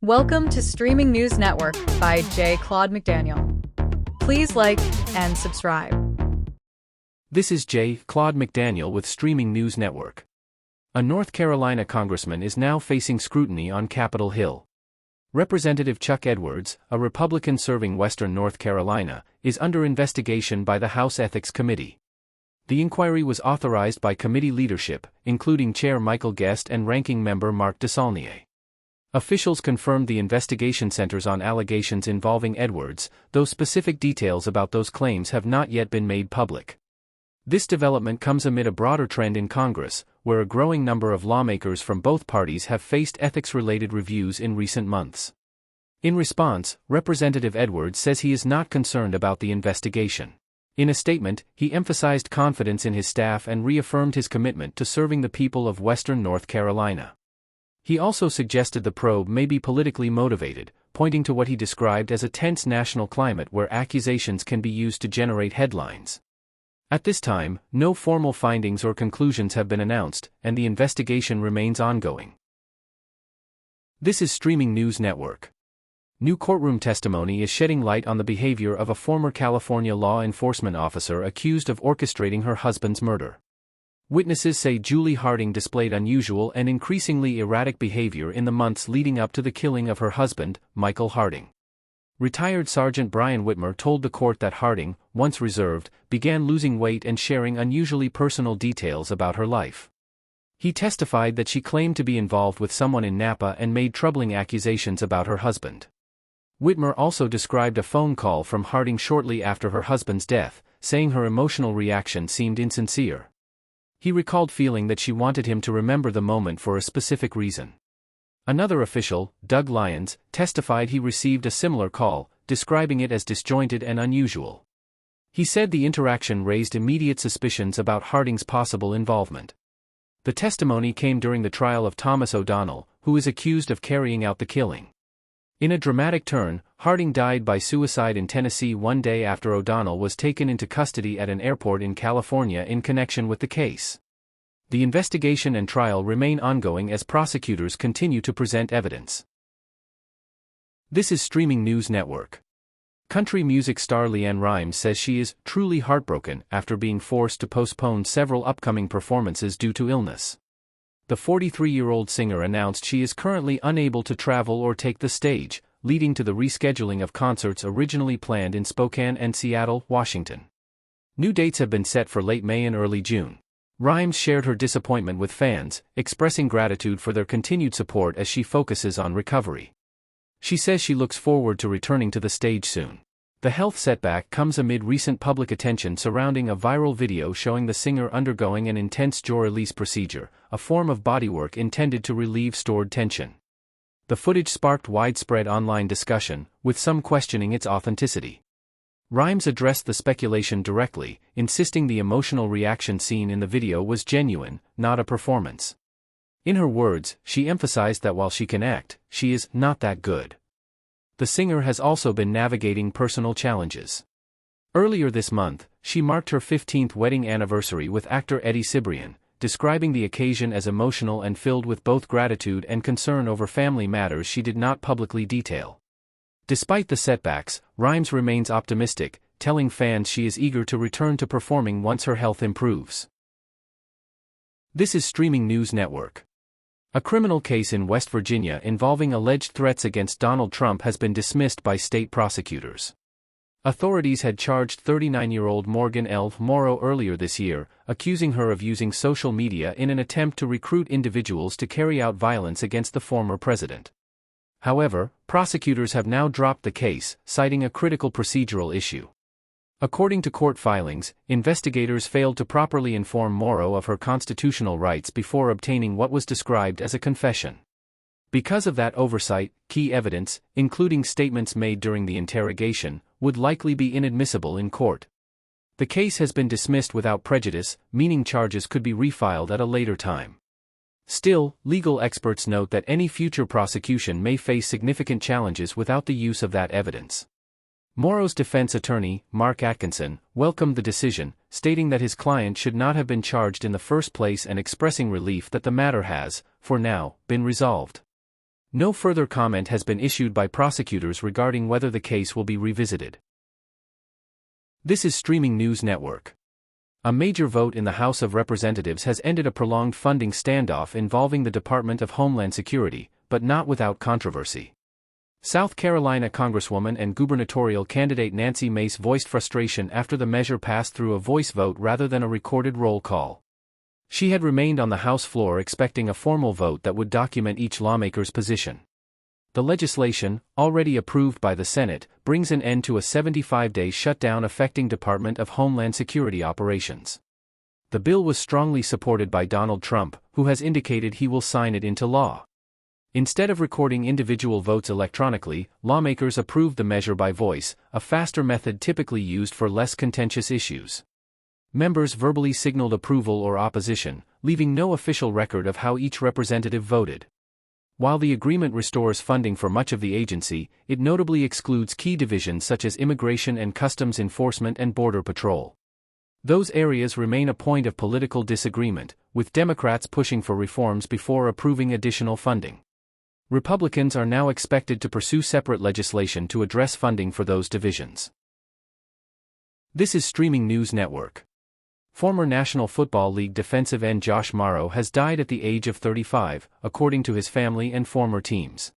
Welcome to Streaming News Network by Claude McDaniel. Please like and subscribe. This is Claude McDaniel with Streaming News Network. A North Carolina congressman is now facing scrutiny on Capitol Hill. Representative Chuck Edwards, a Republican serving Western North Carolina, is under investigation by the House Ethics Committee. The inquiry was authorized by committee leadership, including Chair Michael Guest and Ranking Member Mark DeSaulnier. Officials confirmed the investigation centers on allegations involving Edwards, though specific details about those claims have not yet been made public. This development comes amid a broader trend in Congress, where a growing number of lawmakers from both parties have faced ethics-related reviews in recent months. In response, Representative Edwards says he is not concerned about the investigation. In a statement, he emphasized confidence in his staff and reaffirmed his commitment to serving the people of Western North Carolina. He also suggested the probe may be politically motivated, pointing to what he described as a tense national climate where accusations can be used to generate headlines. At this time, no formal findings or conclusions have been announced, and the investigation remains ongoing. This is Streaming News Network. New courtroom testimony is shedding light on the behavior of a former California law enforcement officer accused of orchestrating her husband's murder. Witnesses say Julie Harding displayed unusual and increasingly erratic behavior in the months leading up to the killing of her husband, Michael Harding. Retired Sergeant Brian Whitmer told the court that Harding, once reserved, began losing weight and sharing unusually personal details about her life. He testified that she claimed to be involved with someone in Napa and made troubling accusations about her husband. Whitmer also described a phone call from Harding shortly after her husband's death, saying her emotional reaction seemed insincere. He recalled feeling that she wanted him to remember the moment for a specific reason. Another official, Doug Lyons, testified he received a similar call, describing it as disjointed and unusual. He said the interaction raised immediate suspicions about Harding's possible involvement. The testimony came during the trial of Thomas O'Donnell, who is accused of carrying out the killing. In a dramatic turn, Harding died by suicide in Tennessee one day after O'Donnell was taken into custody at an airport in California in connection with the case. The investigation and trial remain ongoing as prosecutors continue to present evidence. This is Streaming News Network. Country music star LeAnn Rimes says she is truly heartbroken after being forced to postpone several upcoming performances due to illness. The 43-year-old singer announced she is currently unable to travel or take the stage, leading to the rescheduling of concerts originally planned in Spokane and Seattle, Washington. New dates have been set for late May and early June. Rimes shared her disappointment with fans, expressing gratitude for their continued support as she focuses on recovery. She says she looks forward to returning to the stage soon. The health setback comes amid recent public attention surrounding a viral video showing the singer undergoing an intense jaw release procedure, a form of bodywork intended to relieve stored tension. The footage sparked widespread online discussion, with some questioning its authenticity. Rimes addressed the speculation directly, insisting the emotional reaction seen in the video was genuine, not a performance. In her words, she emphasized that while she can act, she is not that good. The singer has also been navigating personal challenges. Earlier this month, she marked her 15th wedding anniversary with actor Eddie Cibrian, describing the occasion as emotional and filled with both gratitude and concern over family matters she did not publicly detail. Despite the setbacks, Rimes remains optimistic, telling fans she is eager to return to performing once her health improves. This is Streaming News Network. A criminal case in West Virginia involving alleged threats against Donald Trump has been dismissed by state prosecutors. Authorities had charged 39-year-old Morgan L. Morrow earlier this year, accusing her of using social media in an attempt to recruit individuals to carry out violence against the former president. However, prosecutors have now dropped the case, citing a critical procedural issue. According to court filings, investigators failed to properly inform Morrow of her constitutional rights before obtaining what was described as a confession. Because of that oversight, key evidence, including statements made during the interrogation, would likely be inadmissible in court. The case has been dismissed without prejudice, meaning charges could be refiled at a later time. Still, legal experts note that any future prosecution may face significant challenges without the use of that evidence. Morrow's defense attorney, Mark Atkinson, welcomed the decision, stating that his client should not have been charged in the first place and expressing relief that the matter has, for now, been resolved. No further comment has been issued by prosecutors regarding whether the case will be revisited. This is Streaming News Network. A major vote in the House of Representatives has ended a prolonged funding standoff involving the Department of Homeland Security, but not without controversy. South Carolina Congresswoman and gubernatorial candidate Nancy Mace voiced frustration after the measure passed through a voice vote rather than a recorded roll call. She had remained on the House floor expecting a formal vote that would document each lawmaker's position. The legislation, already approved by the Senate, brings an end to a 75-day shutdown affecting Department of Homeland Security operations. The bill was strongly supported by Donald Trump, who has indicated he will sign it into law. Instead of recording individual votes electronically, lawmakers approved the measure by voice, a faster method typically used for less contentious issues. Members verbally signaled approval or opposition, leaving no official record of how each representative voted. While the agreement restores funding for much of the agency, it notably excludes key divisions such as Immigration and Customs Enforcement and Border Patrol. Those areas remain a point of political disagreement, with Democrats pushing for reforms before approving additional funding. Republicans are now expected to pursue separate legislation to address funding for those divisions. This is Streaming News Network. Former National Football League defensive end Josh Morrow has died at the age of 35, according to his family and former teams.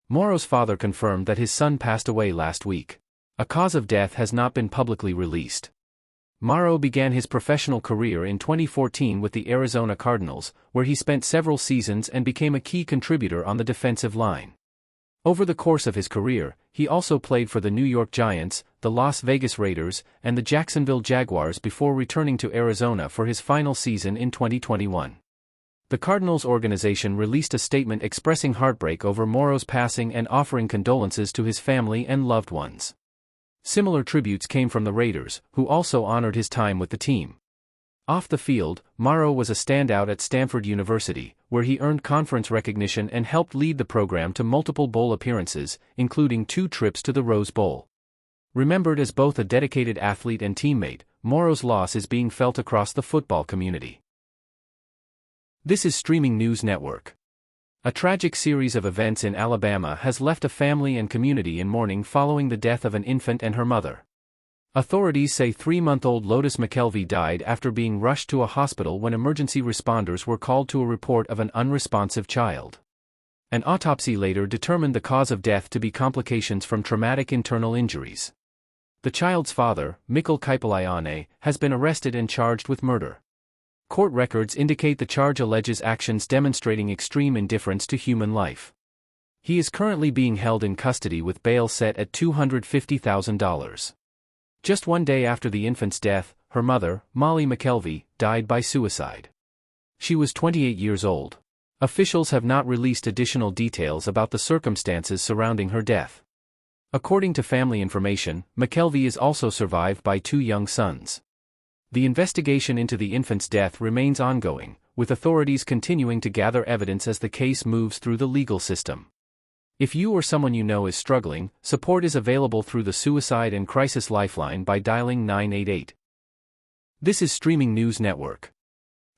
Morrow's father confirmed that his son passed away last week. A cause of death has not been publicly released. Morrow began his professional career in 2014 with the Arizona Cardinals, where he spent several seasons and became a key contributor on the defensive line. Over the course of his career, he also played for the New York Giants, the Las Vegas Raiders, and the Jacksonville Jaguars before returning to Arizona for his final season in 2021. The Cardinals organization released a statement expressing heartbreak over Morrow's passing and offering condolences to his family and loved ones. Similar tributes came from the Raiders, who also honored his time with the team. Off the field, Morrow was a standout at Stanford University, where he earned conference recognition and helped lead the program to multiple bowl appearances, including 2 trips to the Rose Bowl. Remembered as both a dedicated athlete and teammate, Morrow's loss is being felt across the football community. This is Streaming News Network. A tragic series of events in Alabama has left a family and community in mourning following the death of an infant and her mother. Authorities say 3-month-old Lotus McKelvey died after being rushed to a hospital when emergency responders were called to a report of an unresponsive child. An autopsy later determined the cause of death to be complications from traumatic internal injuries. The child's father, Mikkel Kaipalayane, has been arrested and charged with murder. Court records indicate the charge alleges actions demonstrating extreme indifference to human life. He is currently being held in custody with bail set at $250,000. Just one day after the infant's death, her mother, Molly McKelvey, died by suicide. She was 28 years old. Officials have not released additional details about the circumstances surrounding her death. According to family information, McKelvey is also survived by 2 young sons. The investigation into the infant's death remains ongoing, with authorities continuing to gather evidence as the case moves through the legal system. If you or someone you know is struggling, support is available through the Suicide and Crisis Lifeline by dialing 988. This is Streaming News Network.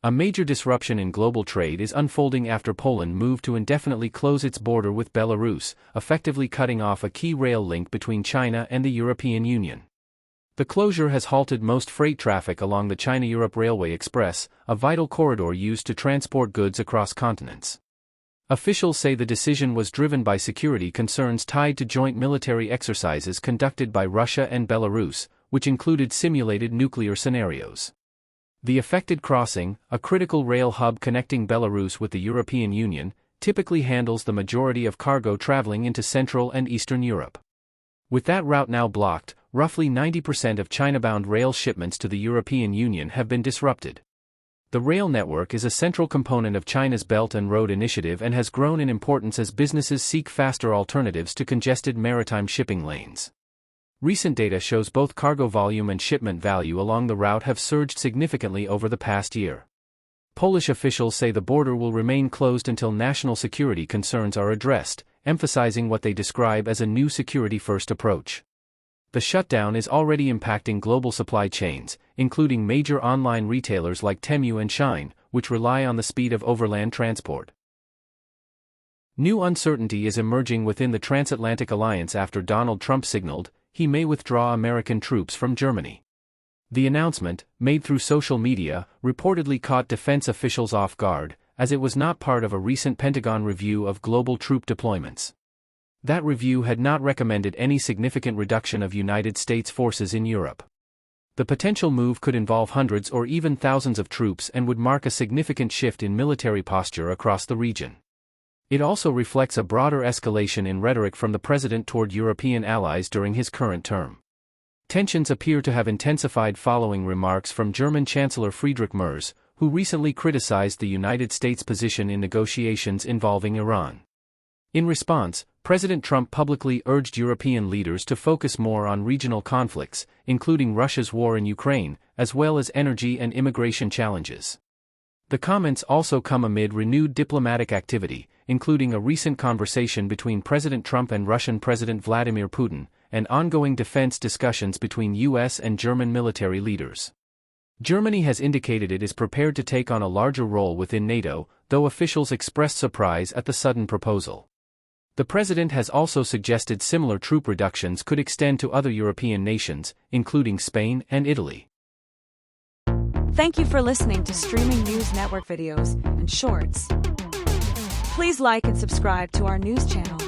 A major disruption in global trade is unfolding after Poland moved to indefinitely close its border with Belarus, effectively cutting off a key rail link between China and the European Union. The closure has halted most freight traffic along the China-Europe Railway Express, a vital corridor used to transport goods across continents. Officials say the decision was driven by security concerns tied to joint military exercises conducted by Russia and Belarus, which included simulated nuclear scenarios. The affected crossing, a critical rail hub connecting Belarus with the European Union, typically handles the majority of cargo traveling into Central and Eastern Europe. With that route now blocked, roughly 90% of China-bound rail shipments to the European Union have been disrupted. The rail network is a central component of China's Belt and Road Initiative and has grown in importance as businesses seek faster alternatives to congested maritime shipping lanes. Recent data shows both cargo volume and shipment value along the route have surged significantly over the past year. Polish officials say the border will remain closed until national security concerns are addressed, emphasizing what they describe as a new security-first approach. The shutdown is already impacting global supply chains, including major online retailers like Temu and Shein, which rely on the speed of overland transport. New uncertainty is emerging within the transatlantic alliance after Donald Trump signaled he may withdraw American troops from Germany. The announcement, made through social media, reportedly caught defense officials off guard, as it was not part of a recent Pentagon review of global troop deployments. That review had not recommended any significant reduction of United States forces in Europe. The potential move could involve hundreds or even thousands of troops and would mark a significant shift in military posture across the region. It also reflects a broader escalation in rhetoric from the president toward European allies during his current term. Tensions appear to have intensified following remarks from German Chancellor Friedrich Merz, who recently criticized the United States' position in negotiations involving Iran. In response, President Trump publicly urged European leaders to focus more on regional conflicts, including Russia's war in Ukraine, as well as energy and immigration challenges. The comments also come amid renewed diplomatic activity, including a recent conversation between President Trump and Russian President Vladimir Putin, and ongoing defense discussions between U.S. and German military leaders. Germany has indicated it is prepared to take on a larger role within NATO, though officials expressed surprise at the sudden proposal. The president has also suggested similar troop reductions could extend to other European nations, including Spain and Italy. Thank you for listening to Streaming News Network videos and shorts. Please like and subscribe to our news channel.